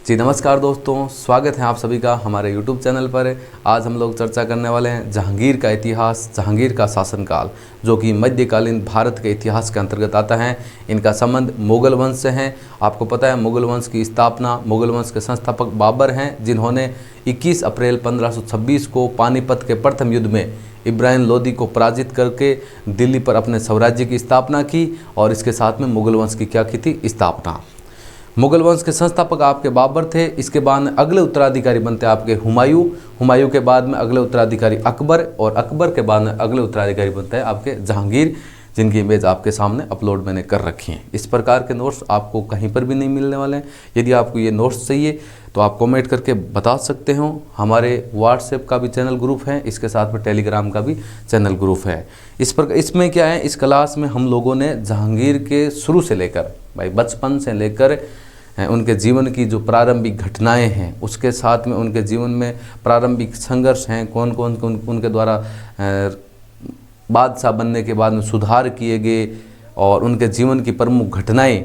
जी नमस्कार दोस्तों, स्वागत है आप सभी का हमारे YouTube चैनल पर। आज हम लोग चर्चा करने वाले हैं जहांगीर का इतिहास, जहांगीर का शासनकाल, जो कि मध्यकालीन भारत के इतिहास के अंतर्गत आता है। इनका संबंध मुगल वंश से है। आपको पता है मुगल वंश की स्थापना मुगल वंश के संस्थापक बाबर हैं, जिन्होंने 21 अप्रैल 1526 को पानीपत के प्रथम युद्ध में इब्राहिम लोदी को पराजित करके दिल्ली पर अपने साम्राज्य की स्थापना की और इसके साथ में मुगल वंश की क्या की थी, स्थापना। मुगल वंश के संस्थापक आपके बाबर थे। इसके बाद में अगले उत्तराधिकारी बनते आपके हुमायूं। हुमायूं के बाद में अगले उत्तराधिकारी अकबर और अकबर के बाद में अगले उत्तराधिकारी बनते हैं आपके जहांगीर, जिनकी इमेज आपके सामने अपलोड मैंने कर रखी है। इस प्रकार के नोट्स आपको कहीं पर भी नहीं मिलने वाले हैं। यदि आपको ये नोट्स चाहिए तो आप कमेंट करके बता सकते हो। हमारे व्हाट्सएप का भी चैनल ग्रुप है, इसके साथ में टेलीग्राम का भी चैनल ग्रुप है। इसमें क्या है, इस क्लास में हम लोगों ने जहांगीर के शुरू से लेकर भाई बचपन से लेकर उनके जीवन की जो प्रारंभिक घटनाएं हैं, उसके साथ में उनके जीवन में प्रारंभिक संघर्ष हैं, कौन कौन उनके द्वारा बादशाह बनने के बाद में सुधार किए गए और उनके जीवन की प्रमुख घटनाएं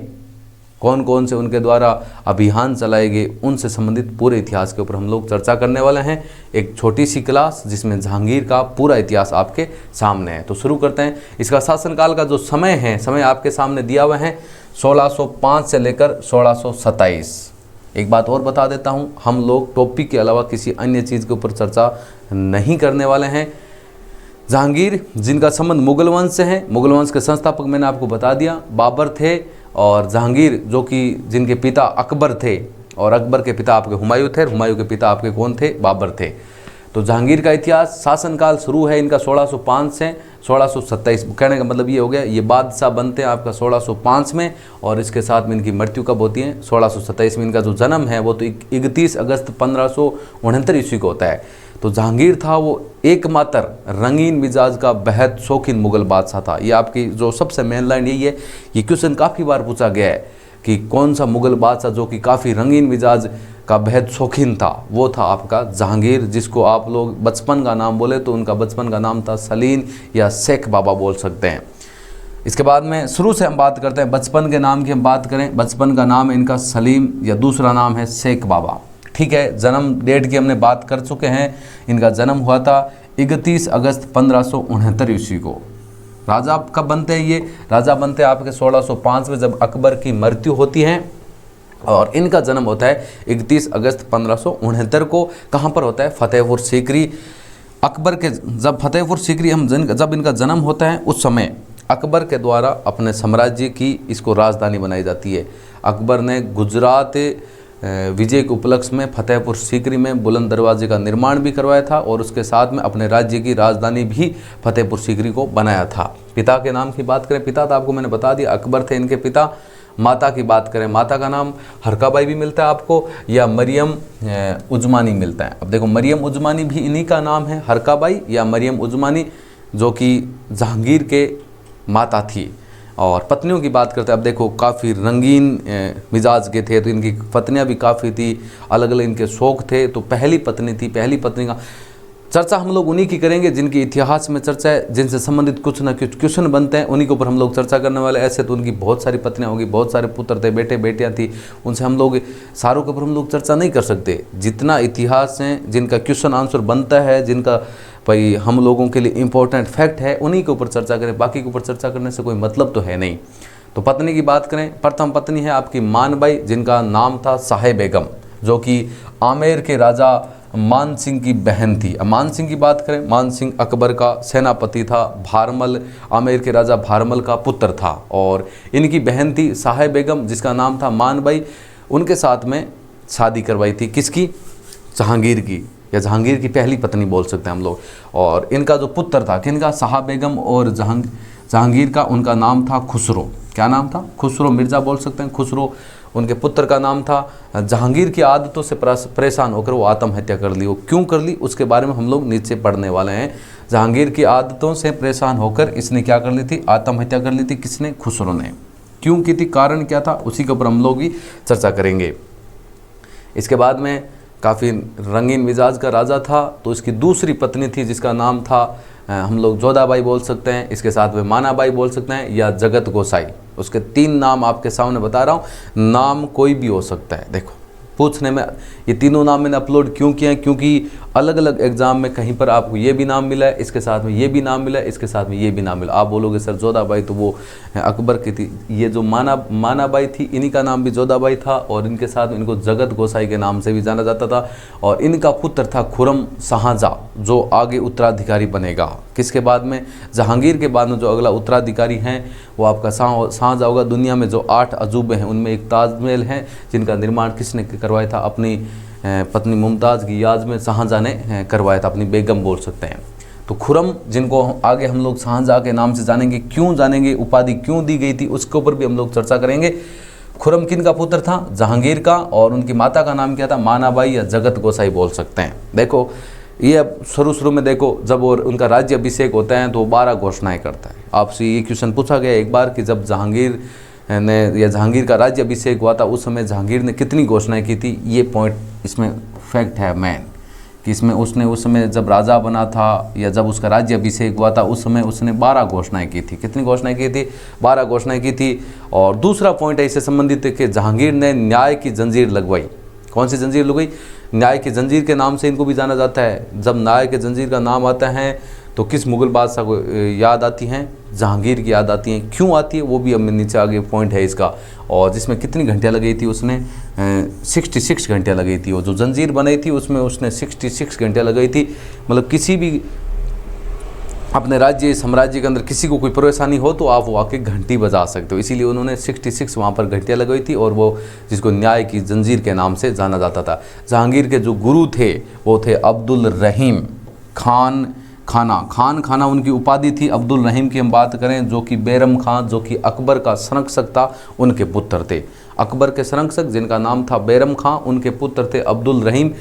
कौन कौन से उनके द्वारा अभियान चलाए गए, उनसे संबंधित पूरे इतिहास के ऊपर हम लोग चर्चा करने वाले हैं। एक छोटी सी क्लास जिसमें जहांगीर का पूरा इतिहास आपके सामने है। तो शुरू करते हैं। इसका शासनकाल का जो समय है, समय आपके सामने दिया हुआ है 1605 से लेकर 1627। एक बात और बता देता हूँ, हम लोग टॉपिक के अलावा किसी अन्य चीज़ के ऊपर चर्चा नहीं करने वाले हैं। जहांगीर जिनका संबंध मुगल वंश से है, मुगल वंश के संस्थापक मैंने आपको बता दिया बाबर थे, और जहांगीर जो कि जिनके पिता अकबर थे और अकबर के पिता आपके हुमायूं थे, हुमायूं के पिता आपके कौन थे, बाबर थे। तो जहांगीर का इतिहास शासनकाल शुरू है इनका 1605 से 1627। कहने का मतलब ये हो गया, ये बादशाह बनते हैं आपका 1605 में और इसके साथ में इनकी मृत्यु कब होती है, 1627 में। इनका जो जन्म है वो तो 31 अगस्त 1569 ईस्वी को होता है। तो जहांगीर था वो एकमात्र रंगीन मिजाज का बेहद शौकीन मुगल बादशाह था। ये आपकी जो सबसे मेन लाइन यही है। ये क्वेश्चन काफ़ी बार पूछा गया है कि कौन सा मुगल बादशाह जो कि काफ़ी रंगीन मिजाज का बेहद शौकीन था, वो था आपका जहांगीर, जिसको आप लोग बचपन का नाम बोले तो उनका बचपन का नाम था सलीम या शेख बाबा बोल सकते हैं। इसके बाद में शुरू से हम बात करते हैं, बचपन के नाम की हम बात करें, बचपन का नाम इनका सलीम या दूसरा नाम है शेख बाबा। ठीक है, जन्म डेट की हमने बात कर चुके हैं। इनका जन्म हुआ था 31 अगस्त 1569 ईस्वी को। राजा कब बनते हैं, ये राजा बनते हैं आपके 1605 में, जब अकबर की मृत्यु होती है, और इनका जन्म होता है 31 अगस्त 1569 को। कहाँ पर होता है, फतेहपुर सीकरी। अकबर के जब फतेहपुर सीकरी जब इनका जन्म होता है, उस समय अकबर के द्वारा अपने साम्राज्य की इसको राजधानी बनाई जाती है। अकबर ने गुजरात विजय के उपलक्ष्य में फतेहपुर सीकरी में बुलंद दरवाजे का निर्माण भी करवाया था और उसके साथ में अपने राज्य की राजधानी भी फतेहपुर सीकरी को बनाया था। पिता के नाम की बात करें, पिता तो आपको मैंने बता दिया अकबर थे इनके पिता। माता की बात करें, माता का नाम हरकाबाई भी मिलता है आपको या मरियम उजमानी मिलता है। अब देखो, मरियम उजमानी भी इन्हीं का नाम है, हरकाबाई या मरियम उजमानी, जो कि जहांगीर के माता थी। और पत्नियों की बात करते हैं, अब देखो काफ़ी रंगीन मिजाज के थे, तो इनकी पत्नियां भी काफ़ी थी, अलग अलग इनके शौक थे। तो पहली पत्नी थी, पहली पत्नी का चर्चा हम लोग उन्हीं की करेंगे जिनकी इतिहास में चर्चा है, जिनसे संबंधित कुछ ना कुछ क्वेश्चन बनते हैं, उन्हीं के ऊपर हम लोग चर्चा करने वाले। ऐसे तो उनकी बहुत सारी पत्नियां होंगी, बहुत सारे पुत्र थे, बेटे बेटियां थी, उनसे हम लोग सारों के ऊपर हम लोग चर्चा नहीं कर सकते। जितना इतिहास है, जिनका क्वेश्चन आंसर बनता है, जिनका भाई हम लोगों के लिए इम्पोर्टेंट फैक्ट है, उन्हीं के ऊपर चर्चा करें, बाकी के ऊपर चर्चा करने से कोई मतलब तो है नहीं। तो पत्नी की बात करें, प्रथम पत्नी है आपकी मानबाई, जिनका नाम था साहे बेगम, जो कि आमेर के राजा मान सिंह की बहन थी। अब मान सिंह की बात करें, मान सिंह अकबर का सेनापति था, भारमल आमेर के राजा भारमल का पुत्र था, और इनकी बहन थी साहे बेगम, जिसका नाम था मानबाई। उनके साथ में शादी करवाई थी, किसकी, जहांगीर की, या जहांगीर की पहली पत्नी बोल सकते हैं हम लोग। और इनका जो पुत्र था, किनका, शाह बेगम और जहांगीर का, उनका नाम था खुसरो। क्या नाम था, खुसरो मिर्ज़ा बोल सकते हैं, खुसरो उनके पुत्र का नाम था। जहांगीर की आदतों से परेशान होकर वो आत्महत्या कर ली। वो क्यों कर ली, उसके बारे में हम लोग नीचे पढ़ने वाले हैं। जहांगीर की आदतों से परेशान होकर इसने क्या कर ली थी, आत्महत्या कर ली थी। किसने, खुसरो ने। क्यों की थी, कारण क्या था, उसी के ऊपर हम लोग भी चर्चा करेंगे। इसके बाद में काफ़ी रंगीन मिजाज का राजा था, तो इसकी दूसरी पत्नी थी जिसका नाम था हम लोग जोधाबाई बोल सकते हैं, इसके साथ में मानाबाई बोल सकते हैं या जगत गोसाई। उसके 3 नाम आपके सामने बता रहा हूँ, नाम कोई भी हो सकता है। देखो पूछने में ये तीनों नाम मैंने अपलोड क्यों किए हैं, क्योंकि अलग अलग एग्जाम में कहीं पर आपको ये भी नाम मिला है, इसके साथ में ये भी नाम मिला है, इसके साथ में ये भी नाम मिला। आप बोलोगे सर जोधाबाई तो वो अकबर की थी, ये जो मानाबाई थी इन्हीं का नाम भी जोधाबाई था, और इनके साथ में इनको जगत गोसाई के नाम से भी जाना जाता था। और इनका पुत्र था खुरम शाहजहाँ, जो आगे उत्तराधिकारी बनेगा। किसके बाद में? जहांगीर के बाद में जो अगला उत्तराधिकारी हैं वो आपका शाहजहाँ होगा। दुनिया में जो 8 अजूबे हैं उनमें एक ताजमहल है, जिनका निर्माण किसने करवाया था? अपनी पत्नी मुमताज़ की याद में शाहजहाँ ने करवाया था, अपनी बेगम बोल सकते हैं। तो खुरम, जिनको आगे हम लोग शाहजहाँ के नाम से जानेंगे, क्यों जानेंगे, उपाधि क्यों दी गई थी, उसके ऊपर भी हम लोग चर्चा करेंगे। खुरम किन का पुत्र था? जहांगीर का। और उनकी माता का नाम क्या था? मानाबाई या जगत गोसाई बोल सकते हैं। देखो ये अब शुरू में देखो, जब और उनका राज्य अभिषेक होता है तो 12 घोषणाएं करता है। आपसे ये क्वेश्चन पूछा गया एक बार कि जब जहांगीर ने या जहांगीर का राज्य अभिषेक हुआ था उस समय जहांगीर ने कितनी घोषणाएं की थी। ये पॉइंट इसमें फैक्ट है मैन कि इसमें उसने उस समय जब राजा बना था या जब उसका राज्य अभिषेक हुआ था उस समय उसने 12 घोषणाएं की थी। कितनी घोषणाएं की थी? 12 घोषणाएं की थी। और दूसरा पॉइंट है इससे संबंधित है कि जहांगीर ने न्याय की जंजीर लगवाई। कौन सी जंजीर लगवाई? न्याय की जंजीर के नाम से इनको भी जाना जाता है। जब न्याय की जंजीर का नाम आता है तो किस मुगल बादशाह को याद आती हैं? जहांगीर की याद आती हैं। क्यों आती है वो भी अब नीचे आगे पॉइंट है इसका। और जिसमें कितनी घंटियाँ लगी थी? उसने 66 घंटियाँ लगाई थी। वो जो जंजीर बनाई थी उसमें उसने 66 घंटियाँ लगाई थी। मतलब किसी भी अपने राज्य साम्राज्य के अंदर किसी को कोई परेशानी हो तो आप वो आके घंटी बजा सकते हो, इसीलिए उन्होंने 66 वहाँ पर घंटियाँ लगाई थी। और वो जिसको न्याय की जंजीर के नाम से जाना जाता था। जहांगीर के जो गुरु थे वो थे अब्दुल रहीम खान खाना उनकी उपाधि थी। अब्दुल रहीम की हम बात करें जो कि बैरम खान, जो कि अकबर का संरक्षक था, उनके पुत्र थे। अकबर के संरक्षक जिनका नाम था बैरम खान, उनके पुत्र थे अब्दुल रहीम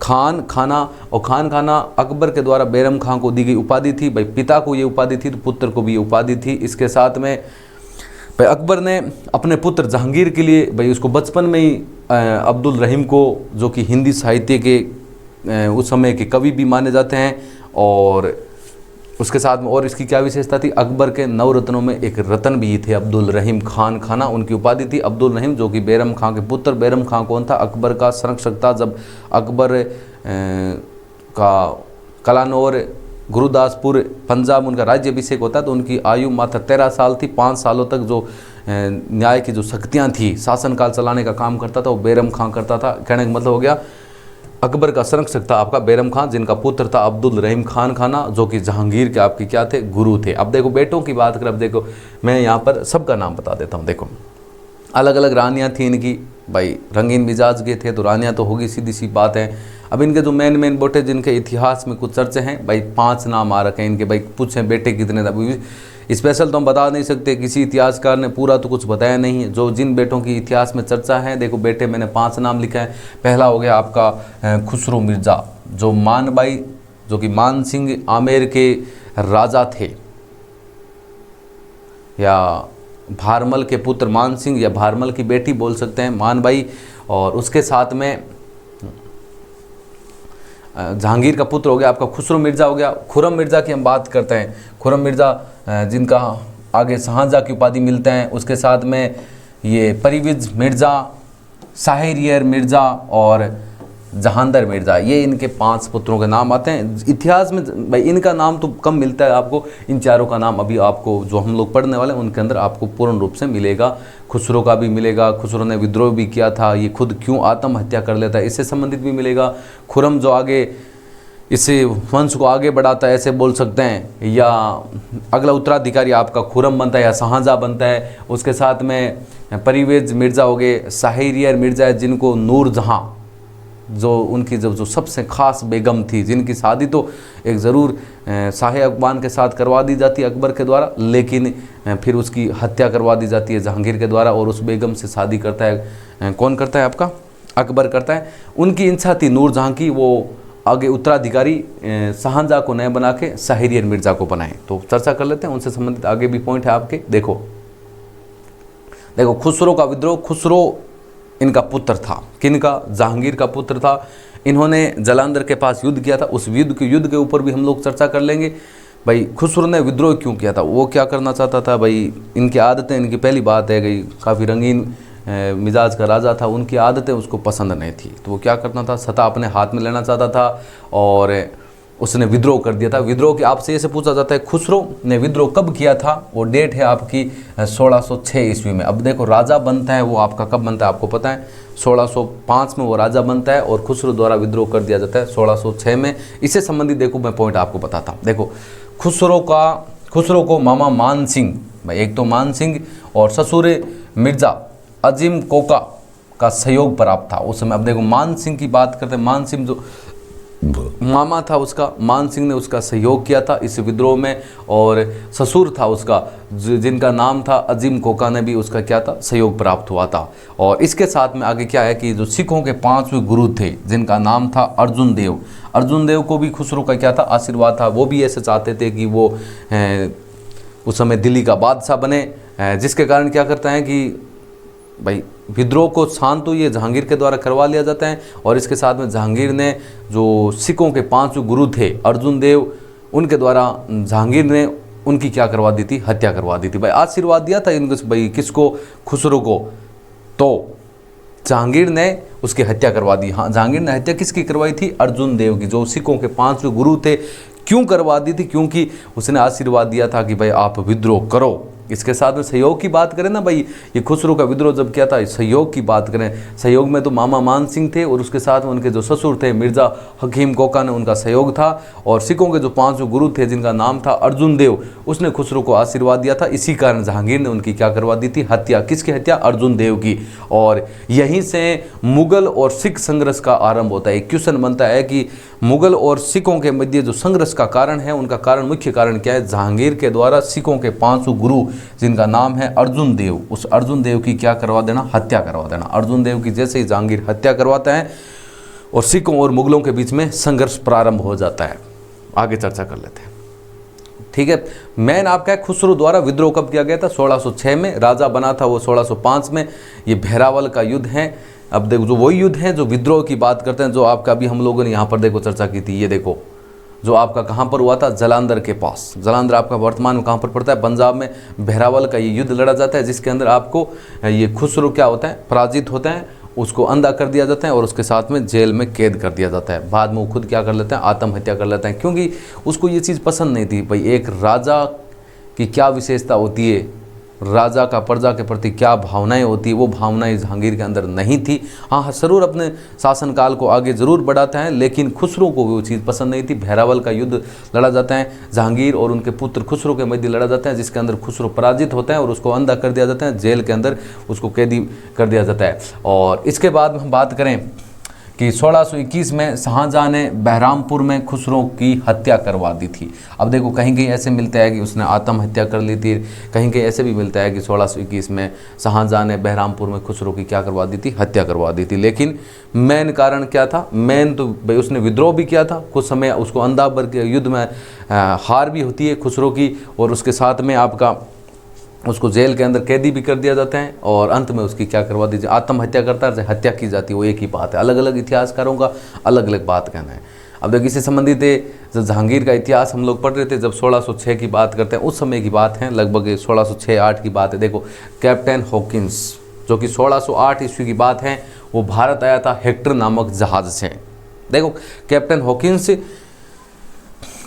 खाना। और खाना अकबर के द्वारा बैरम खान को दी गई उपाधि थी। भाई पिता को ये उपाधि थी तो पुत्र को भी ये उपाधि थी। इसके साथ में भाई अकबर ने अपने पुत्र जहांगीर के लिए भाई उसको बचपन में ही अब्दुल रहीम को, जो कि हिंदी साहित्य के उस समय के कवि भी माने जाते हैं, और उसके साथ में और इसकी क्या विशेषता थी? अकबर के 9 रत्नों में एक रत्न भी थे अब्दुल रहीम खाना, उनकी उपाधि थी। अब्दुल रहीम जो कि बैरम खान के पुत्र। बैरम खान कौन था? अकबर का संरक्षक था। जब अकबर का कलानौर, गुरुदासपुर, पंजाब उनका राज्य अभिषेक होता तो उनकी आयु मात्र 13 साल थी। 5 सालों तक जो न्याय की जो शक्तियाँ थी, शासनकाल चलाने का काम करता था, वो बैरम खान करता था। कहने का मतलब हो गया अकबर का संरक्षक था आपका बैरम खान, जिनका पुत्र था अब्दुल रहीम खाना, जो कि जहांगीर के आपके क्या थे? गुरु थे। अब देखो बेटों की बात करें, अब देखो मैं यहाँ पर सबका नाम बता देता हूँ। देखो अलग अलग रानियाँ थी इनकी, भाई रंगीन मिजाज के थे तो रानियाँ तो होगी, सीधी सी बात है। अब इनके जो मेन बेटे जिनके इतिहास में कुछ चर्चे हैं, भाई 5 नाम आ रखे हैं इनके। भाई पूछें बेटे कितने थे, स्पेशल तो हम बता नहीं सकते, किसी इतिहासकार ने पूरा तो कुछ बताया नहीं है। जो जिन बेटों की इतिहास में चर्चा है, देखो बेटे मैंने 5 नाम लिखा है। पहला हो गया आपका खुसरो मिर्ज़ा, जो मानबाई, जो कि मान सिंह आमेर के राजा थे, या भारमल के पुत्र मान सिंह, या भारमल की बेटी बोल सकते हैं मानबाई। और उसके साथ में जहांगीर का पुत्र हो गया आपका खुसरो मिर्ज़ा हो गया। खुरम मिर्ज़ा की हम बात करते हैं। खुरम मिर्ज़ा जिनका आगे शाहजहाँ की उपाधि मिलते हैं। उसके साथ में ये परवेज़ मिर्ज़ा, शाहरियार मिर्ज़ा और जहांदर मिर्ज़ा, ये इनके 5 पुत्रों के नाम आते हैं। इतिहास में भाई इनका नाम तो कम मिलता है आपको, इन चारों का नाम अभी आपको जो हम लोग पढ़ने वाले हैं उनके अंदर आपको पूर्ण रूप से मिलेगा। खुसरो का भी मिलेगा, खुसरो ने विद्रोह भी किया था, ये खुद क्यों आत्महत्या कर लेता है, इससे संबंधित भी मिलेगा। खुरम जो आगे इसे वंश को आगे बढ़ाता है ऐसे बोल सकते हैं, या अगला उत्तराधिकारी आपका खुरम बनता है या शाहजहाँ बनता है। उसके साथ में परवेज़ मिर्ज़ा हो गए, शाहरियार मिर्ज़ा है जिनको नूरजहाँ, जो उनकी जो सबसे ख़ास बेगम थी, जिनकी शादी तो एक ज़रूर शाह अकबान के साथ करवा दी जाती है अकबर के द्वारा, लेकिन फिर उसकी हत्या करवा दी जाती है जहांगीर के द्वारा, और उस बेगम से शादी करता है कौन करता है? आपका अकबर करता है। उनकी इच्छा थी नूरजहाँ की, वो आगे उत्तराधिकारी शाहजहाँ को नए बना के शाहरियार मिर्ज़ा को बनाएं। तो चर्चा कर लेते हैं, उनसे संबंधित आगे भी पॉइंट है आपके। देखो खुसरो का विद्रोह, खुसरो इनका पुत्र था। किनका? जहांगीर का पुत्र था। इन्होंने जालंधर के पास युद्ध किया था, उस युद्ध के ऊपर भी हम लोग चर्चा कर लेंगे। भाई खुसरो ने विद्रोह क्यों किया था, वो क्या करना चाहता था? भाई इनकी आदतें, इनकी पहली बात है गई काफ़ी रंगीन मिजाज का राजा था, उनकी आदतें उसको पसंद नहीं थी। तो वो क्या करता था, सत्ता अपने हाथ में लेना चाहता था और उसने विद्रोह कर दिया था। विद्रोह की आपसे ऐसे पूछा जाता है खुसरो ने विद्रोह कब किया था, वो डेट है आपकी 1606 ईस्वी में। अब देखो राजा बनता है वो आपका कब बनता है आपको पता है, 1605 में वो राजा बनता है और खुसरो द्वारा विद्रोह कर दिया जाता है 1606 में। इससे संबंधित देखो मैं पॉइंट आपको बताता हूँ। देखो खुसरो को मामा मान सिंह, भाई एक तो मान सिंह और ससुर मिर्जा अजीम कोका का सहयोग प्राप्त था उस समय। अब देखो मान सिंह की बात करते हैं, मान सिंह जो मामा था उसका, मान सिंह ने उसका सहयोग किया था इस विद्रोह में, और ससुर था उसका जिनका नाम था अजीम कोका ने भी उसका क्या था, सहयोग प्राप्त हुआ था। और इसके साथ में आगे क्या है कि जो सिखों के 5वें गुरु थे जिनका नाम था अर्जुन देव को भी खुसरो का क्या था, आशीर्वाद था। वो भी ऐसे चाहते थे कि वो उस समय दिल्ली का बादशाह बने, जिसके कारण क्या करता है कि भाई विद्रोह को शांत तो ये जहांगीर के द्वारा करवा लिया जाता है। और इसके साथ में जहांगीर ने जो सिखों के 5 गुरु थे अर्जुन देव, उनके द्वारा जहांगीर ने उनकी क्या करवा दी थी, हत्या करवा दी थी। भाई आशीर्वाद दिया था इनको, भाई किसको, खुसरो को, तो जहांगीर ने उसकी हत्या करवा दी। हाँ, जहांगीर ने हत्या किसकी करवाई थी, अर्जुन देव की, जो सिखों के 5 गुरु थे। क्यों करवा दी थी, क्योंकि उसने आशीर्वाद दिया था कि भाई आप विद्रोह करो। इसके साथ में सहयोग की बात करें ना भाई, ये खुसरो का विद्रोह जब किया था, सहयोग की बात करें, सहयोग में तो मामा मान सिंह थे और उसके साथ में उनके जो ससुर थे मिर्जा हकीम कोका ने उनका सहयोग था। और सिखों के जो 5 गुरु थे जिनका नाम था अर्जुन देव, उसने खुसरो को आशीर्वाद दिया था। इसी कारण जहांगीर ने उनकी क्या करवा दी थी, हत्या। किसकी हत्या, अर्जुन देव की। और यहीं से मुगल और सिख संघर्ष का आरंभ होता है। एक क्वेश्चन बनता है कि मुगल और सिखों के मध्य जो संघर्ष का कारण है, उनका कारण, मुख्य कारण क्या है, जहांगीर के द्वारा सिखों के 5 गुरु जिनका नाम है अर्जुन देव, उस अर्जुन देव की क्या करवा देना, हत्या करवा देना। अर्जुन देव की जैसे ही जहांगीर हत्या करवाता है और सिखों और मुगलों के बीच में संघर्ष प्रारंभ हो जाता है। आगे चर्चा कर लेते हैं, ठीक है। मैन आपका खुसरो द्वारा विद्रोह कब किया गया था, 1606 में। राजा बना था वो 1605 में। ये बहरावल का युद्ध है। अब देखो जो वही युद्ध है जो विद्रोह की बात करते हैं, जो आपका अभी हम लोगों ने यहाँ पर देखो चर्चा की थी। ये देखो जो आपका कहाँ पर हुआ था, जलांधर के पास। जलांधर आपका वर्तमान में कहाँ पर पड़ता है, पंजाब में। बहरावल का ये युद्ध लड़ा जाता है जिसके अंदर आपको ये खुसरो क्या होता है, पराजित होता है, उसको अंधा कर दिया जाता है और उसके साथ में जेल में कैद कर दिया जाता है। बाद में वो खुद क्या कर लेते हैं, आत्महत्या कर लेते हैं, क्योंकि उसको ये चीज़ पसंद नहीं थी। भाई एक राजा की क्या विशेषता होती है, राजा का प्रजा के प्रति क्या भावनाएं होती है, वो भावनाएं जहांगीर के अंदर नहीं थी। हाँ ज़रूर अपने शासनकाल को आगे ज़रूर बढ़ाते हैं, लेकिन खुसरो को वो चीज़ पसंद नहीं थी। बहरावल का युद्ध लड़ा जाता है, जहांगीर और उनके पुत्र खुसरो के मध्य लड़ा जाता है, जिसके अंदर खुसरो पराजित होता है और उसको अंधा कर दिया जाता है, जेल के अंदर उसको कैदी कर दिया जाता है। और इसके बाद हम बात करें कि 1621 में शाहजहाँ ने बहरामपुर में खुसरो की हत्या करवा दी थी। अब देखो कहीं कहीं ऐसे मिलता है कि उसने आत्महत्या कर ली थी, कहीं कहीं ऐसे भी मिलता है कि 1621 में शाहजहाँ ने बहरामपुर में खुसरो की क्या करवा दी थी, हत्या करवा दी थी। लेकिन मेन कारण क्या था, मेन तो भाई उसने विद्रोह भी किया था, कुछ समय उसको अंधाबर के युद्ध में हार भी होती है खुसरो की, और उसके साथ में आपका उसको जेल के अंदर कैदी भी कर दिया जाता है और अंत में उसकी क्या करवा दीजिए, आत्महत्या करता है, हत्या की जाती है, वो एक ही बात है। अलग अलग इतिहासकारों का अलग अलग बात कहना है। अब देखिए इससे संबंधित है, जब जहांगीर का इतिहास हम लोग पढ़ रहे थे, जब 1606 की बात करते हैं, उस समय की बात है, लगभग 1606-8 की बात है। देखो कैप्टन हॉकिंस, जो कि 1608 ईस्वी की बात है, वो भारत आया था हेक्टर नामक जहाज से। देखो कैप्टन हॉकिंस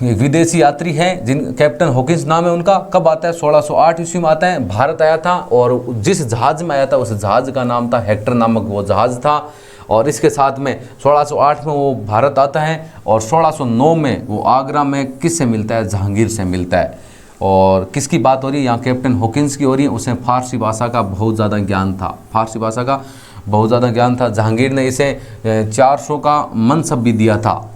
एक विदेशी यात्री हैं, जिन कैप्टन हॉकिंस नाम है उनका। कब आता है, 1608 ईस्वी में आता है, भारत आया था। और जिस जहाज में आया था उस जहाज का नाम था हेक्टर नामक वो जहाज था। और इसके साथ में 1608 में वो भारत आता है और 1609 में वो आगरा में किससे मिलता है, जहांगीर से मिलता है। और किसकी बात हो रही है यहाँ, कैप्टन हॉकिंस की हो रही है। उसे फारसी भाषा का बहुत ज़्यादा ज्ञान था, फारसी भाषा का बहुत ज़्यादा ज्ञान था। जहांगीर ने इसे 400 का मनसब भी दिया था।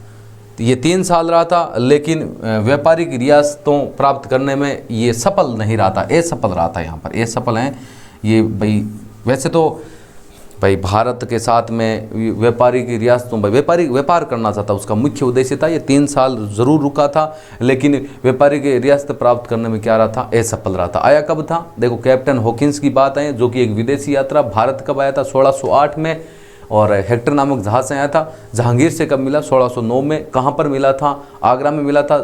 ये 3 साल रहा था, लेकिन व्यापारिक रियासतों प्राप्त करने में ये सफल नहीं रहा था, असफल रहा था। यहाँ पर असफल हैं ये भाई। वैसे तो भाई भारत के साथ में व्यापारिक रियासतों व्यापार करना चाहता, उसका मुख्य उद्देश्य था। ये 3 साल ज़रूर रुका था, लेकिन व्यापारिक रियासत प्राप्त करने में क्या रहा था, असफल रहा था। आया कब था, देखो कैप्टन हॉकिंस की बात है, जो कि एक विदेशी यात्रा। भारत कब आया था, 1608 में, और हेक्टर नामक जहाज से आया था। जहांगीर से कब मिला, 1609 में। कहाँ पर मिला था, आगरा में मिला था।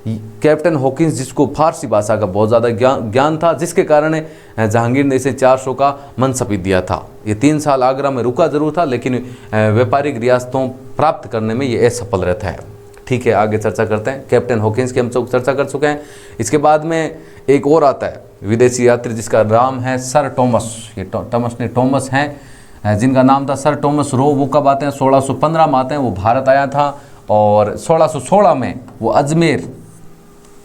कैप्टन हॉकिंस, जिसको फारसी भाषा का बहुत ज़्यादा ज्ञान था, जिसके कारण जहांगीर ने इसे 400 का मनसबी दिया था। ये 3 साल आगरा में रुका जरूर था, लेकिन व्यापारिक रियासतों प्राप्त करने में ये असफल रहता है। ठीक है, आगे चर्चा करते हैं। कैप्टन हॉकिंस की हम चर्चा कर चुके हैं। इसके बाद में एक और आता है विदेशी यात्री, जिसका नाम है सर टॉमस। ये टॉमस हैं, जिनका नाम था सर टॉमस रो। वो कब आते हैं? 1615 में आते हैं। वो भारत आया था और 1616 में वो अजमेर,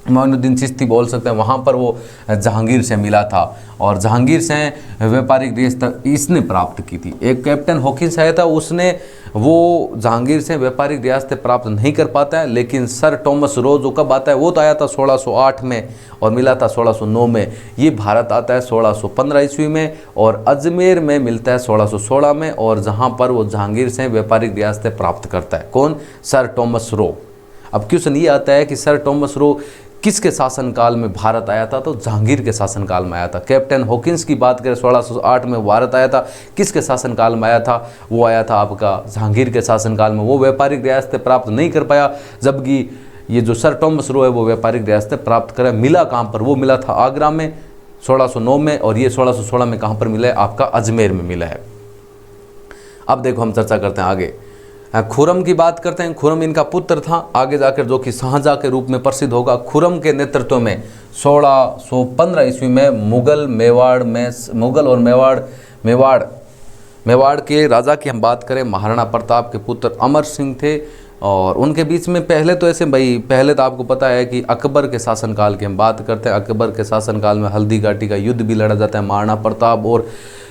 मोइनुद्दीन चिश्ती बोल सकते हैं, वहाँ पर वो जहांगीर से मिला था और जहांगीर से व्यापारिक रियासत इसने प्राप्त की थी। एक कैप्टन हॉकिंस आया था, उसने वो जहांगीर से व्यापारिक रियासतें प्राप्त नहीं कर पाता है, लेकिन सर टॉमस रो जो कब आता है? वो तो आया था 1608 में और मिला था 1609 में। ये भारत आता है 1615 ईस्वी में और अजमेर में मिलता है 1616 में, और जहाँ पर वो जहांगीर से व्यापारिक रियासतें प्राप्त करता है। कौन? Sir Thomas Roe. अब क्वेश्चन ये आता है कि सर टॉमस रो किसके शासनकाल में भारत आया था? तो जहांगीर के शासनकाल में आया था। कैप्टन हॉकिंस की बात करें 1608 में भारत आया था, किसके शासनकाल में आया था? वो आया था आपका जहांगीर के शासनकाल में। वो व्यापारिक रियासतें प्राप्त नहीं कर पाया, जबकि ये जो सर टॉमस रो है वो व्यापारिक रियासतें प्राप्त करा। मिला कहाँ पर? वो मिला था आगरा में 1609 में, और ये 1616 में कहाँ पर मिला है? आपका अजमेर में मिला है। अब देखो हम चर्चा करते हैं आगे। खुरम की बात करते हैं। खुरम इनका पुत्र था, आगे जाकर जो कि शाहजहाँ के रूप में प्रसिद्ध होगा। खुरम के नेतृत्व में 1615 ईस्वी में मुगल और मेवाड़ के राजा की हम बात करें, महाराणा प्रताप के पुत्र अमर सिंह थे। और उनके बीच में पहले तो आपको पता है कि अकबर के शासनकाल की हम बात करते हैं। अकबर के शासनकाल में हल्दी घाटी का युद्ध भी लड़ा जाता है महाराणा प्रताप और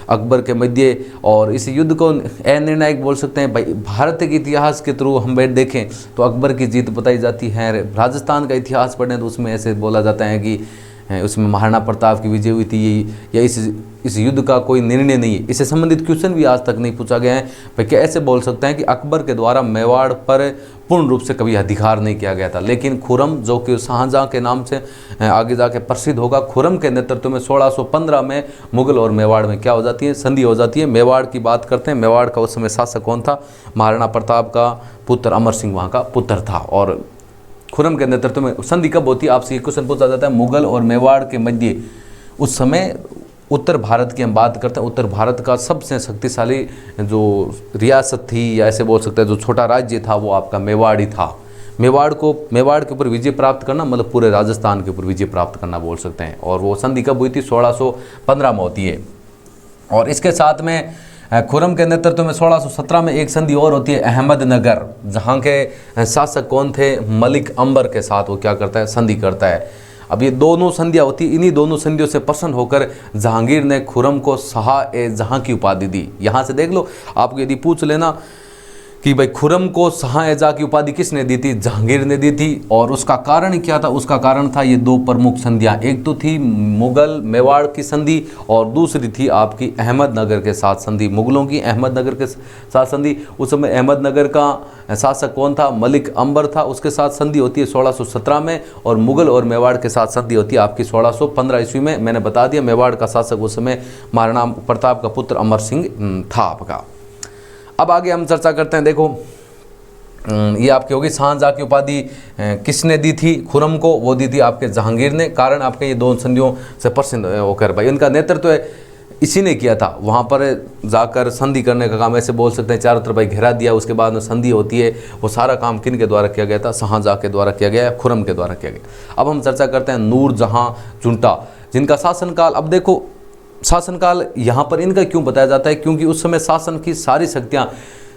अकबर के मध्य, और इस युद्ध को अनिर्णायक बोल सकते हैं। भाई भारत के इतिहास के थ्रू हम बैठ देखें तो अकबर की जीत बताई जाती है। राजस्थान का इतिहास पढ़ें तो उसमें ऐसे बोला जाता है कि उसमें महाराणा प्रताप की विजय हुई थी, या इस युद्ध का कोई निर्णय नहीं है। इससे संबंधित क्वेश्चन भी आज तक नहीं पूछा गया है। भाई कैसे बोल सकते हैं कि अकबर के द्वारा मेवाड़ पर पूर्ण रूप से कभी अधिकार नहीं किया गया था, लेकिन खुरम जो कि शाहजहाँ के नाम से आगे जाके प्रसिद्ध होगा, खुरम के नेतृत्व में 1615 में मुगल और मेवाड़ में क्या हो जाती है? संधि हो जाती है। मेवाड़ की बात करते हैं। मेवाड़ का उस समय शासक कौन था? महाराणा प्रताप का पुत्र अमर सिंह वहाँ का पुत्र था। और खुरम के नेतृत्व में संधि कब होती है? आपसे ये क्वेश्चन पूछा जाता है। मुगल और मेवाड़ के मध्य उस समय उत्तर भारत की हम बात करते हैं। उत्तर भारत का सबसे शक्तिशाली जो रियासत थी, या ऐसे बोल सकते हैं जो छोटा राज्य था, वो आपका मेवाड़ ही था। मेवाड़ के ऊपर विजय प्राप्त करना मतलब पूरे राजस्थान के ऊपर विजय प्राप्त करना बोल सकते हैं। और वो संधि कब हुई थी? 1615 में होती है। और इसके साथ में खुरम के नेतृत्व में 1617 में एक संधि और होती है अहमदनगर, जहाँ के शासक कौन थे? मलिक अंबर के साथ वो क्या करता है? संधि करता है। अब ये दोनों संधियाँ होती, इन्हीं दोनों संधियों से प्रसन्न होकर जहांगीर ने खुरम को शाह-ए-जहाँ की उपाधि दी। यहाँ से देख लो, आपको यदि पूछ लेना कि भाई खुरम को शाह-ए-जहाँ की उपाधि किसने दी थी? जहांगीर ने दी थी। और उसका कारण क्या था? उसका कारण था ये दो प्रमुख संधियाँ। एक तो थी मुगल मेवाड़ की संधि और दूसरी थी आपकी अहमदनगर के साथ संधि। मुगलों की अहमदनगर के साथ संधि। उस समय अहमदनगर का शासक कौन था? मलिक अंबर था। उसके साथ संधि होती है 1617 में, और मुगल और मेवाड़ के साथ संधि होती है आपकी 1615 ईस्वी में। मैंने बता दिया मेवाड़ का शासक उस समय महाराणा प्रताप का पुत्र अमर सिंह था आपका। अब आगे हम चर्चा करते हैं। देखो ये आपकी होगी शाहजहाँ की उपाधि किसने दी थी खुरम को? वो दी थी आपके जहांगीर ने। कारण आपके ये दो संधियों से प्रसिद्ध होकर भाई इनका नेतृत्व इसी ने किया था। वहाँ पर जाकर संधि करने का काम ऐसे बोल सकते हैं, चारों तरफ भाई घेरा दिया, उसके बाद में संधि होती है। वो सारा काम किन के द्वारा किया गया था? शाहजहाँ के द्वारा किया गया, खुरम के द्वारा किया गया। अब हम चर्चा करते हैं नूरजहाँ जुंटा, जिनका शासनकाल, अब देखो शासनकाल यहाँ पर इनका क्यों बताया जाता है? क्योंकि उस समय शासन की सारी शक्तियाँ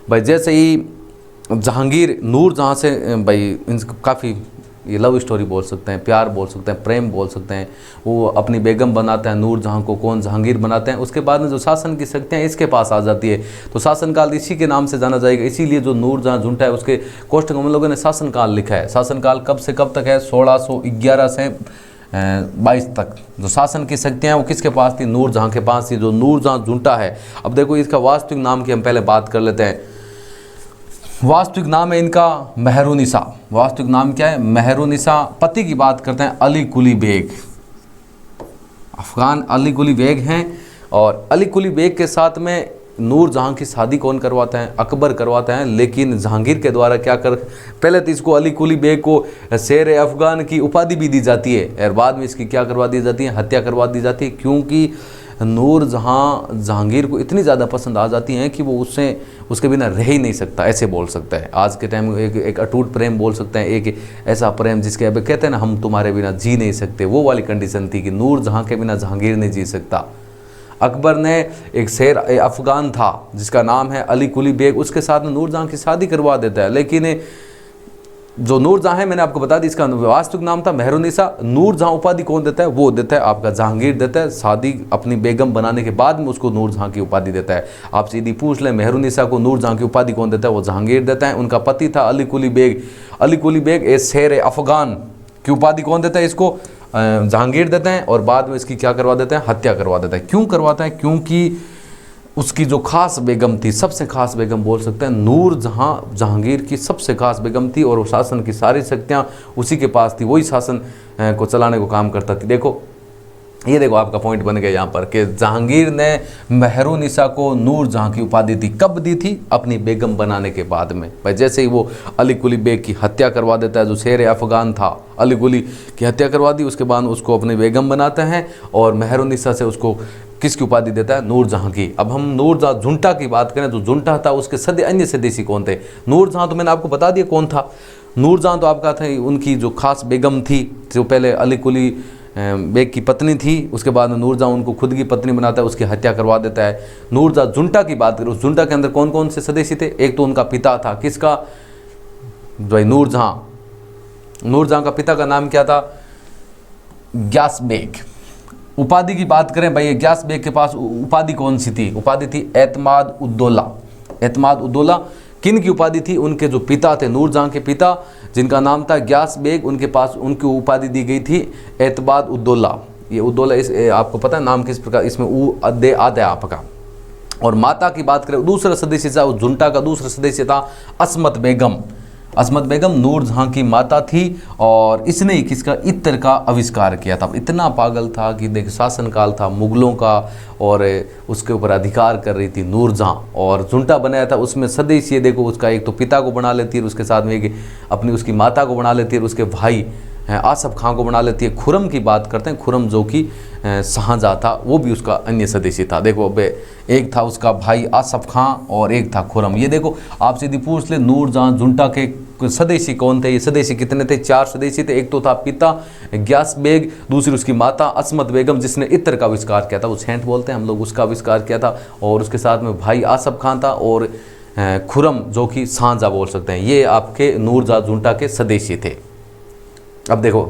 भाई जैसे ही जहांगीर नूरजहाँ से भाई इनको काफ़ी ये लव स्टोरी बोल सकते हैं, प्यार बोल सकते हैं, प्रेम बोल सकते हैं, वो अपनी बेगम बनाते हैं नूरजहाँ को, कौन? जहांगीर बनाते हैं। उसके बाद में जो शासन की शक्तियाँ इसके पास आ जाती है, तो शासनकाल इसी के नाम से जाना जाएगा। इसीलिए जो नूरजहाँ जुंटा है उसके कोष्ठक हम लोगों ने शासनकाल लिखा है। शासनकाल कब से कब तक है? 1611 से 22 तक। जो शासन की शक्तियाँ वो किसके पास थी? नूरजहाँ के पास थी, जो नूरजहाँ जुंटा है। अब देखो इसका वास्तविक नाम की हम पहले बात कर लेते हैं। वास्तविक नाम है इनका मेहरुनिसा। वास्तविक नाम क्या है? मेहरुनिसा। पति की बात करते हैं अली कुली बेग, अफगान अली कुली बेग हैं। और अली कुली बेग के साथ में नूरजहां की शादी कौन करवाता है? अकबर करवाता है। लेकिन जहांगीर के द्वारा क्या कर, पहले तो इसको अली कुली बेग को शेर अफगान की उपाधि भी दी जाती है और बाद में इसकी क्या करवा दी जाती है? हत्या करवा दी जाती है, क्योंकि नूरजहां जहांगीर को इतनी ज़्यादा पसंद आ जाती हैं कि वो उसके बिना रह ही नहीं सकता, ऐसे बोल सकता है। आज के टाइम में एक अटूट प्रेम बोल सकते हैं, एक ऐसा प्रेम जिसके अब कहते हैं ना हम तुम्हारे बिना जी नहीं सकते, वो वाली कंडीशन थी कि नूरजहां के बिना जहांगीर नहीं जी सकता। अकबर ने एक शेर अफगान था जिसका नाम है अली कुली बेग, उसके साथ में नूरजहां की शादी करवा देता है। लेकिन जो नूरजहां है, मैंने आपको बता दी, इसका वास्तविक नाम था मेहरुन्निसा। नूरजहां उपाधि कौन देता है? वो देता है आपका जहांगीर देता है। शादी अपनी बेगम बनाने के बाद में उसको नूरजहां की उपाधि देता है। आप सीधी पूछ लें, मेहरुन्निसा को नूरजहां की उपाधि कौन देता है? वो जहांगीर देता है। उनका पति था अली कुली बेग। अली कुली बेग ए शेर अफगान की उपाधि कौन देता है? इसको जहांगीर देते हैं और बाद में इसकी क्या करवा देते हैं? हत्या करवा देता है। क्यों करवाता है? क्योंकि उसकी जो खास बेगम थी, सबसे खास बेगम बोल सकते हैं, नूरजहां जहांगीर की सबसे खास बेगम थी और वो शासन की सारी शक्तियाँ उसी के पास थी, वही शासन को चलाने को काम करता थी। देखो ये देखो आपका पॉइंट बन गया यहाँ पर कि जहांगीर ने मेहरुन्निसा को नूरजहां की उपाधि दी। कब दी थी? अपनी बेगम बनाने के बाद में। भाई जैसे ही वो अली कुली बेग की हत्या करवा देता है, जो शेर अफगान था, अली कुली की हत्या करवा दी, उसके बाद उसको अपनी बेगम बनाते हैं और मेहरुन्निसा से उसको किसकी उपाधि देता है? नूरजहां की। अब हम नूरजहां झुंटा की बात करें तो झुंटा था, उसके अन्य सदस्य कौन थे? नूरजहां तो मैंने आपको बता दिया कौन था। नूरजहां तो आपका था उनकी जो खास बेगम थी, जो पहले अली कुली बेग की पत्नी थी, उसके बाद नूरजहां उनको खुद की पत्नी बनाता है, उसकी हत्या करवा देता है। नूरजहां झुंटा की बात करें, उस झुंटा के अंदर कौन कौन से सदस्य थे? एक तो उनका पिता था, किसका? भाई नूरजहां का पिता का नाम क्या था? ग्यास बेग। उपाधि की बात करें भाई, ग्यास बेग के पास उपाधि कौन सी थी? उपाधि थी एतमाद उद्दौला। एतमाद उद्दौला किन की उपाधि थी? उनके जो पिता थे, नूरजहां के पिता जिनका नाम था ग्यास बेग, उनके पास उनकी उपाधि दी गई थी एतमाद उद्दौला। ये उद्दौला इस आपको पता है नाम किस प्रकार, इसमें ऊ अद्दे आता है आपका। और माता की बात करें, दूसरा सदस्य था उस झुंटा का, दूसरा सदस्य था असमत बेगम। असमत बेगम नूरजहां की माता थी और इसने किसका? इत्र का आविष्कार किया था। इतना पागल था कि देख शासनकाल था मुगलों का और उसके ऊपर अधिकार कर रही थी नूरजहां, और झुंटा बनाया था उसमें सदस्य देखो उसका एक तो पिता को बना लेती है, उसके साथ में एक अपनी उसकी माता को बना लेती है, उसके भाई आसफ खां को बना लेती है। खुरम की बात करते हैं, खुरम जो कि शाहजहाँ था, वो भी उसका अन्य सदस्य था। देखो एक था उसका भाई आसफ खां और एक था खुरम। ये देखो आप सीधी पूछ ले, नूरजहां झुंटा के सदस्य कौन थे? ये सदस्य कितने थे? 4 सदस्य थे। एक तो था पिता ग्यास बेग, दूसरी उसकी माता असमत बेगम जिसने इत्र का आविष्कार किया था, वो सेंट बोलते हैं हम लोग, उसका आविष्कार किया था, और उसके साथ में भाई आसफ खां था और खुरम जो कि शाहजहाँ बोल सकते हैं। ये आपके नूरजहां झुंटा के सदस्य थे। अब देखो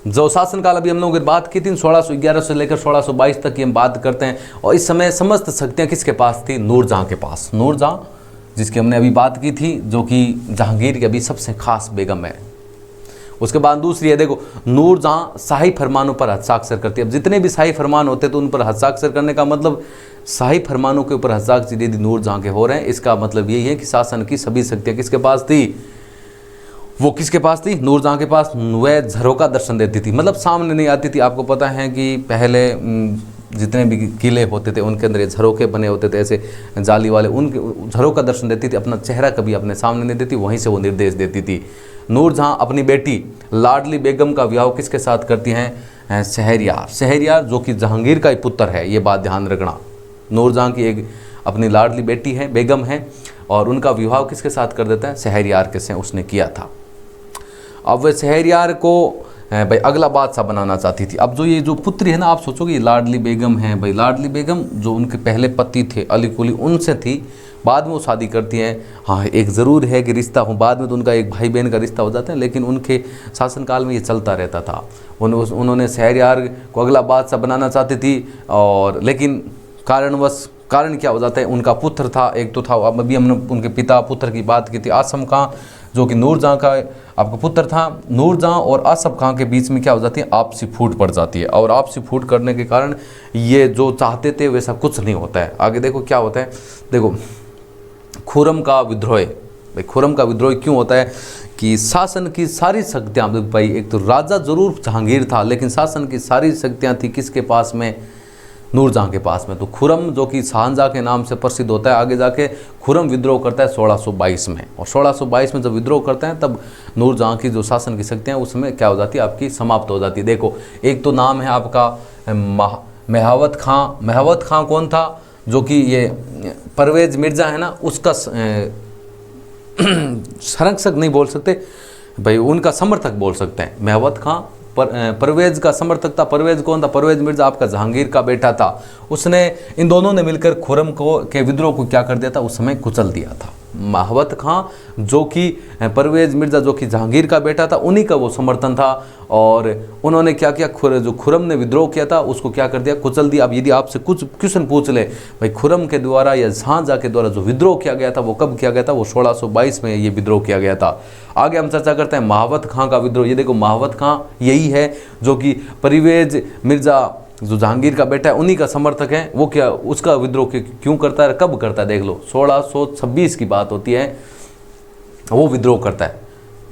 जो शासनकाल अभी हम लोगों की बात की थी 1611 से लेकर 1622 तक की हम बात करते हैं, और इस समय समस्त शक्तियाँ किसके पास थी? नूरजहां के पास। नूरजहां जिसकी हमने अभी बात की थी, जो कि जहांगीर की अभी सबसे खास बेगम है। उसके बाद दूसरी है, देखो नूरजहां शाही फरमानों पर हस्ताक्षर करती है। अब जितने भी शाही फरमान होते तो उन पर हस्ताक्षर करने का मतलब, शाही फरमानों के ऊपर हस्ताक्षर यदि नूरजहां के हो रहे हैं, इसका मतलब यही है कि शासन की सभी शक्तियाँ किसके पास थी? वो किसके पास थी? नूरजहां के पास। वह झरोका दर्शन देती थी, मतलब सामने नहीं आती थी। आपको पता है कि पहले जितने भी किले होते थे उनके अंदर ये झरोके बने होते थे ऐसे जाली वाले, उनके झरोका दर्शन देती थी, अपना चेहरा कभी अपने सामने नहीं देती, वहीं से वो निर्देश देती थी। नूरजहां अपनी बेटी लाडली बेगम का विवाह किसके साथ करती हैं? शहरयार। शहरयार जो कि जहांगीर का ही पुत्र है, ये बात ध्यान रखना। नूरजहां की एक अपनी लाडली बेटी है, बेगम है, और उनका विवाह किसके साथ कर देता है? शहरयार के से उसने किया था। अब वह शहरयार को भाई अगला बादशाह बनाना चाहती थी। अब जो ये जो पुत्री है ना, आप सोचोगे ये लाडली बेगम है, भाई लाडली बेगम जो उनके पहले पति थे अली कुली, उनसे थी, बाद में वो शादी करती हैं। हाँ एक ज़रूर है कि रिश्ता हो, बाद में तो उनका एक भाई बहन का रिश्ता हो जाता है, लेकिन उनके शासनकाल में ये चलता रहता था। उन्होंने शहरयार को अगला बादशाह बनाना चाहती थी, और लेकिन कारण क्या हो जाता है? उनका पुत्र था, एक तो था, अब अभी हमने उनके पिता पुत्र की बात की थी, आसम खां जो कि नूरजहां का आपका पुत्र था। नूरजहां और आसफ खां के बीच में क्या हो जाती है? आपसी फूट पड़ जाती है, और आपसी फूट करने के कारण ये जो चाहते थे वैसा कुछ नहीं होता है। आगे देखो क्या होता है, देखो खुरम का विद्रोह। भाई खुरम का विद्रोह क्यों होता है? कि शासन की सारी शक्तियाँ, भाई एक तो राजा जरूर जहांगीर था, लेकिन शासन की सारी शक्तियाँ थी किसके पास में? नूरजहाँ के पास में। तो खुरम जो कि शाहजहाँ के नाम से प्रसिद्ध होता है, आगे जाके खुरम विद्रोह करता है 1622 में, और 1622 में जब विद्रोह करते हैं तब नूरजहाँ की जो शासन की शक्तियाँ उसमें क्या हो जाती है, आपकी समाप्त हो जाती है। देखो एक तो नाम है आपका महावत खां। महावत खां कौन था, जो कि ये परवेज मिर्ज़ा है ना उसका संरक्षक नहीं बोल सकते भाई, उनका समर्थक बोल सकते हैं। महावत खां परवेज का समर्थक था। परवेज कौन था, परवेज मिर्ज़ा आपका जहांगीर का बेटा था। उसने, इन दोनों ने मिलकर खुरम को के विद्रोह को क्या कर दिया था, उस समय कुचल दिया था। महावत खां जो कि परवेज मिर्ज़ा जो कि जहांगीर का बेटा था, उन्हीं का वो समर्थन था, और उन्होंने क्या किया, जो खुरम ने विद्रोह किया था उसको क्या कर दिया, कुचल दिया। अब यदि आपसे कुछ क्वेश्चन पूछ ले भाई खुरम के द्वारा या शाहजहाँ के द्वारा जो विद्रोह किया गया था वो कब किया गया था, वो 1622 में ये विद्रोह किया गया था। आगे हम चर्चा करते हैं महावत खां का विद्रोह। ये देखो महावत खां यही है जो कि परवेज मिर्ज़ा जो जहांगीर का बेटा है उन्हीं का समर्थक है। वो क्या, उसका विद्रोह क्यों करता है, कब करता है, देख लो 1626 की बात होती है, वो विद्रोह करता है।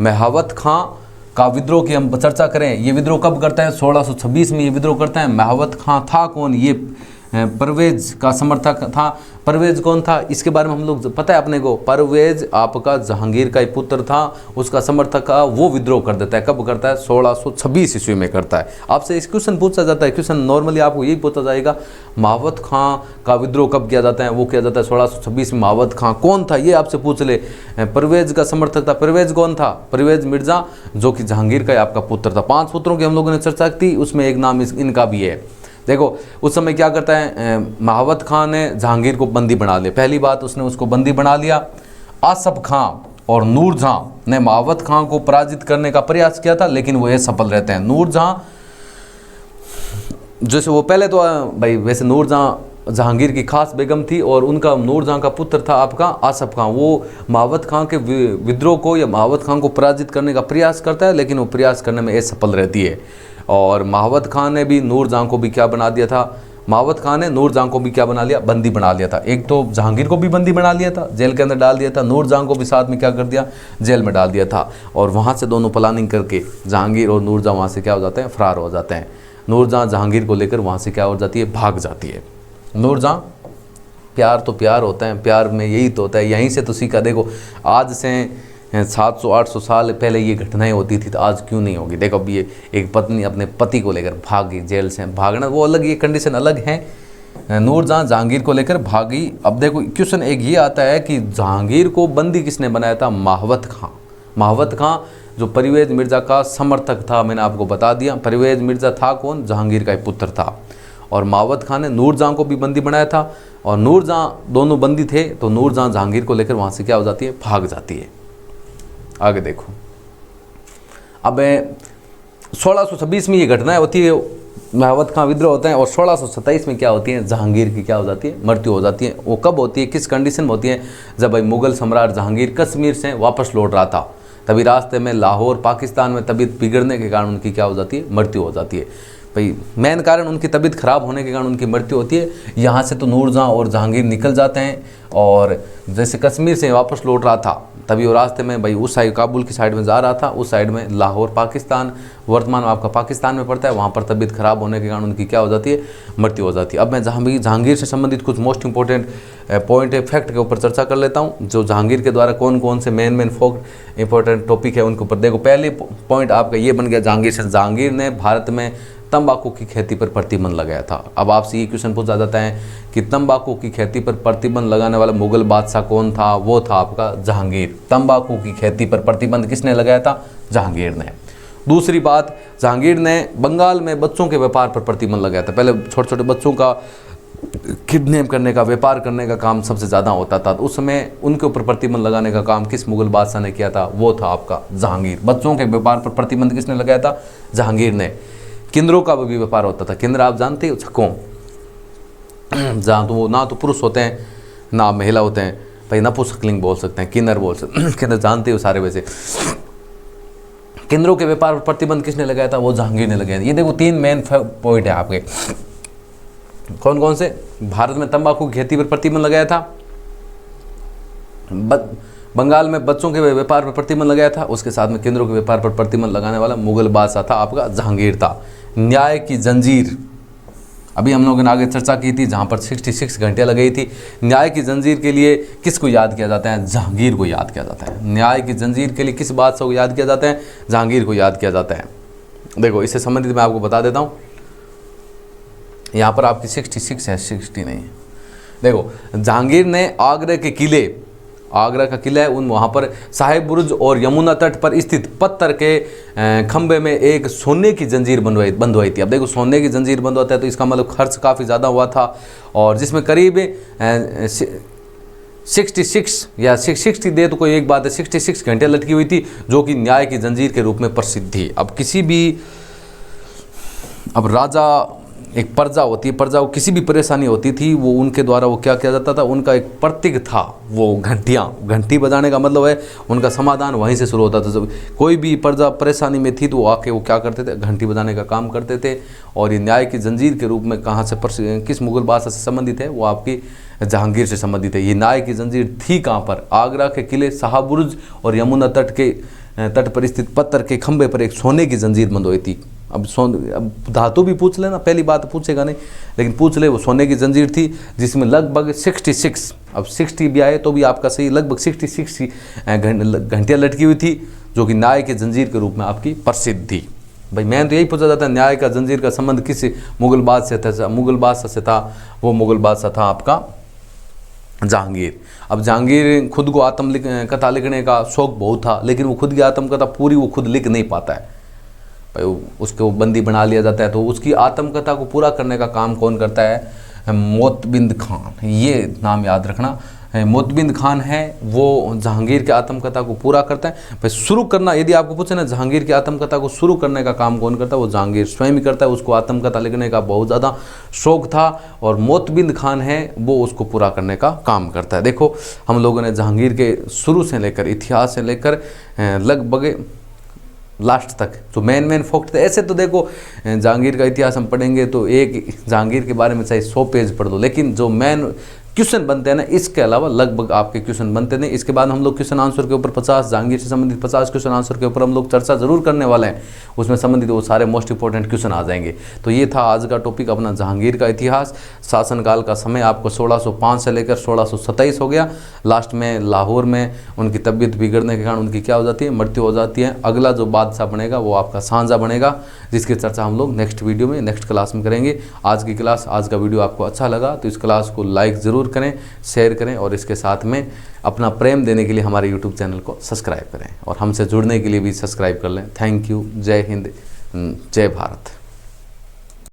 महावत खां का विद्रोह की हम चर्चा करें, ये विद्रोह कब करता है, 1626 में ये विद्रोह करता है। महावत खां था कौन, ये परवेज का समर्थक था। परवेज कौन था, इसके बारे में हम लोग पता है अपने को, परवेज आपका जहांगीर का ही पुत्र था, उसका समर्थक का वो विद्रोह कर देता है। कब करता है, 1626 ईस्वी में करता है। आपसे इस क्वेश्चन पूछा जाता है, क्वेश्चन नॉर्मली आपको यही पूछा जाएगा, महावत खां का विद्रोह कब किया जाता है, वो किया जाता है 1626 में। महावत खां कौन था ये आपसे पूछ ले, परवेज का समर्थक था। परवेज कौन था, परवेज मिर्ज़ा जो कि जहांगीर का आपका पुत्र था। 5 पुत्रों की हम लोगों ने चर्चा की, उसमें एक नाम इनका भी है। देखो उस समय क्या करता है, महावत खां ने जहांगीर को बंदी बना लिया। पहली बात उसने उसको बंदी बना लिया। आसफ खां और नूरजहाँ ने महावत खां को पराजित करने का प्रयास किया था, लेकिन वो ये सफल रहते हैं। नूरजहाँ जैसे वो पहले तो भाई वैसे नूरजहाँ जहांगीर की खास बेगम थी, और उनका नूरजहाँ का पुत्र था आपका आसफ खां। वो महावत खां के विद्रोह को या महावत खां को पराजित करने का प्रयास करता है, लेकिन वो प्रयास करने में असफल रहती है। और महावत खां ने भी नूरजहाँ को भी क्या बना दिया था, महावत खां ने नूरजहाँ को भी क्या बना लिया, बंदी बना लिया था। एक तो जहांगीर को भी बंदी बना लिया था, जेल के अंदर डाल दिया था, नूरजहाँ को भी साथ में क्या कर दिया, जेल में डाल दिया था। और वहाँ से दोनों प्लानिंग करके जहांगीर और नूरजहाँ वहाँ से क्या हो जाते हैं, फरार हो जाते हैं। नूरजहाँ जहांगीर को लेकर वहाँ से क्या हो जाती है, भाग जाती है। नूरजहाँ, प्यार तो प्यार होता है, प्यार में यही तो होता है, यहीं से तो सीखा। देखो आज से 700-800 साल पहले ये घटनाएं होती थी, तो आज क्यों नहीं होगी। देखो अब ये एक पत्नी अपने पति को लेकर भागी, जेल से भागना वो अलग, ये कंडीशन अलग है। नूरजहाँ जहांगीर को लेकर भागी। अब देखो क्वेश्चन एक ये आता है कि जहांगीर को बंदी किसने बनाया था, महावत खां। महावत खां जो परवेज मिर्ज़ा का समर्थक था, मैंने आपको बता दिया। परवेज मिर्ज़ा था कौन, जहांगीर का ही पुत्र था। और महावत खां ने नूरजहाँ को भी बंदी बनाया था, और नूरजहाँ दोनों बंदी थे, तो नूरजहाँ जहांगीर को लेकर वहाँ से क्या हो जाती है, भाग जाती है। आगे देखो, अब 1626 में ये घटनाएं होती है, महावत खां विद्रोह होता है, और 1627 में क्या होती है, जहांगीर की क्या हो जाती है, मृत्यु हो जाती है। वो कब होती है, किस कंडीशन में होती है, जब भाई मुगल सम्राट जहांगीर कश्मीर से वापस लौट रहा था, तभी रास्ते में लाहौर पाकिस्तान में तबीयत बिगड़ने के कारण उनकी क्या हो जाती है, मृत्यु हो जाती है। भाई मेन कारण उनकी तबीयत खराब होने के कारण उनकी मृत्यु होती है। यहाँ से तो नूरजहाँ और जहांगीर निकल जाते हैं, और जैसे कश्मीर से वापस लौट रहा था तभी वो रास्ते में भाई उस साइड काबुल की साइड में जा रहा था, उस साइड में लाहौर पाकिस्तान वर्तमान में आपका पाकिस्तान में पड़ता है, वहाँ पर तबीयत खराब होने के कारण उनकी क्या हो जाती है, मृत्यु हो जाती है। अब मैं जहांगीर से संबंधित कुछ मोस्ट इंपॉर्टेंट पॉइंट फैक्ट के ऊपर चर्चा कर लेता हूँ, जो जहांगीर के द्वारा कौन कौन से मेन इंपॉर्टेंट टॉपिक है उनके ऊपर। देखो पहले पॉइंट आपका ये बन गया जहांगीर से, जहांगीर ने भारत में तंबाकू की खेती पर प्रतिबंध लगाया था। अब आपसे ये क्वेश्चन पूछा जाता है कि तंबाकू की खेती पर प्रतिबंध लगाने वाला मुगल बादशाह कौन था, वो था आपका जहांगीर। तंबाकू की खेती पर प्रतिबंध किसने लगाया था, जहांगीर ने। दूसरी बात, जहांगीर ने बंगाल में बच्चों के व्यापार पर प्रतिबंध लगाया था। पहले छोटे छोटे बच्चों का किडनैप करने का, व्यापार करने का काम सबसे ज़्यादा होता था, तो उस समय उनके ऊपर प्रतिबंध लगाने का काम किस मुगल बादशाह ने किया था, वो था आपका जहांगीर। बच्चों के व्यापार पर प्रतिबंध किसने लगाया था, जहांगीर ने। किन्नरों का भी व्यापार होता था। किन्नर आप जानते हो, छकों, जहाँ तो वो ना तो पुरुष होते हैं ना महिला होते हैं, भाई नपुंसकलिंग बोल सकते हैं, किन्नर बोल सकते हैं। किन्नर जानते हो सारे। वैसे किन्नरों के व्यापार पर प्रतिबंध किसने लगाया था, वो जहांगीर ने लगाया। ये देखो 3 मेन पॉइंट है आपके, कौन कौन से। भारत में तंबाकू की खेती पर प्रतिबंध लगाया था, बंगाल में बच्चों के व्यापार पर प्रतिबंध लगाया था, उसके साथ में किन्नरों के व्यापार पर प्रतिबंध लगाने वाला मुगल बादशाह था आपका जहांगीर था। न्याय की जंजीर अभी हम लोगों ने आगे चर्चा की थी जहाँ पर 66 घंटे लगी थी। न्याय की जंजीर के लिए किसको याद किया जाता है? जहांगीर को याद किया जाता है। न्याय की जंजीर के लिए किस बादशाह को याद किया जाता है? जहांगीर को याद किया जाता है। देखो इससे संबंधित मैं आपको बता देता हूँ, यहाँ पर आपकी 66 है, 60 नहीं है। देखो जहांगीर ने आगरा का किला है, उन वहाँ पर साहिब बुर्ज और यमुना तट पर स्थित पत्थर के खंबे में एक सोने की जंजीर बंधवाई थी। अब देखो सोने की जंजीर बंधवाता है तो इसका मतलब खर्च काफ़ी ज़्यादा हुआ था, और जिसमें करीब 66 या 60 दे तो कोई एक बात है, 66 घंटे लटकी हुई थी, जो कि न्याय की जंजीर के रूप में प्रसिद्ध थी। अब राजा, एक प्रजा होती है, प्रजा को किसी भी परेशानी होती थी, वो उनके द्वारा वो क्या किया जाता था, उनका एक प्रतीक था वो घंटी बजाने का मतलब है उनका समाधान वहीं से शुरू होता था। जब कोई भी प्रजा परेशानी में थी तो वो आके वो क्या करते थे, घंटी बजाने का काम करते थे। और ये न्याय की जंजीर के रूप में कहाँ से किस मुगल बादशाह से संबंधित है? वो आपकी जहांगीर से संबंधित है। ये न्याय की जंजीर थी कहाँ पर? आगरा के किले शाहबुर्ज और यमुना तट पर स्थित पत्थर के खंभे पर एक सोने की जंजीर बंधवाई थी। अब धातु भी पूछ लेना, पहली बात पूछेगा नहीं, लेकिन पूछ ले, वो सोने की जंजीर थी जिसमें लगभग 66, अब 60 भी आए तो भी आपका सही, लगभग 66 घंटियाँ लटकी हुई थी, जो कि न्याय के जंजीर के रूप में आपकी प्रसिद्ध थी। भाई मैं तो यही पूछा जाता है, न्याय का जंजीर का संबंध किस मुगल बादशाह से था? वो मुगल बादशाह था आपका जहांगीर। अब जहांगीर खुद को कथा लिखने का शौक बहुत था, लेकिन वो खुद की आत्मकथा पूरी वो खुद लिख नहीं पाता है। उसको बंदी बना लिया जाता है, तो उसकी आत्मकथा को पूरा करने का काम कौन करता है? मोतबिंद खान, ये नाम याद रखना। मोतबिंद खान है वो जहांगीर की आत्मकथा को पूरा करता है। भाई शुरू करना, यदि आपको पूछे ना जहांगीर की आत्मकथा को शुरू करने का काम कौन करता है? वो जहांगीर स्वयं ही करता है। उसको आत्मकथा लिखने का बहुत ज़्यादा शौक था, और मोतबिंद खान है वो उसको पूरा करने का काम करता है। देखो हम लोगों ने जहांगीर के शुरू से लेकर, इतिहास से लेकर लगभग लास्ट तक जो मेन फैक्ट थे, ऐसे तो देखो जहांगीर का इतिहास हम पढ़ेंगे तो एक जहांगीर के बारे में चाहे 100 पेज पढ़ दो, लेकिन जो मेन क्वेश्चन बनते हैं ना, इसके अलावा लगभग आपके क्वेश्चन बनते नहीं। इसके बाद हम लोग क्वेश्चन आंसर के ऊपर 50 जहांगीर से संबंधित 50 क्वेश्चन आंसर के ऊपर हम लोग चर्चा जरूर करने वाले हैं। उसमें संबंधित वो सारे मोस्ट इंपॉर्टेंट क्वेश्चन आ जाएंगे। तो ये था आज का टॉपिक अपना जहांगीर का इतिहास। शासनकाल का समय आपको 1605 से लेकर 1627 हो गया। लास्ट में लाहौर में उनकी तबीयत बिगड़ने के कारण उनकी क्या हो जाती है? मृत्यु हो जाती है। अगला जो बादशाह बनेगा वो आपका शाहजहाँ बनेगा, जिसकी चर्चा हम लोग नेक्स्ट वीडियो में, नेक्स्ट क्लास में करेंगे। आज की क्लास, आज का वीडियो आपको अच्छा लगा तो इस क्लास को लाइक ज़रूर करें, शेयर करें, और इसके साथ में अपना प्रेम देने के लिए हमारे यूट्यूब चैनल को सब्सक्राइब करें, और हमसे जुड़ने के लिए भी सब्सक्राइब कर लें। Thank you. जय हिंद, जय भारत।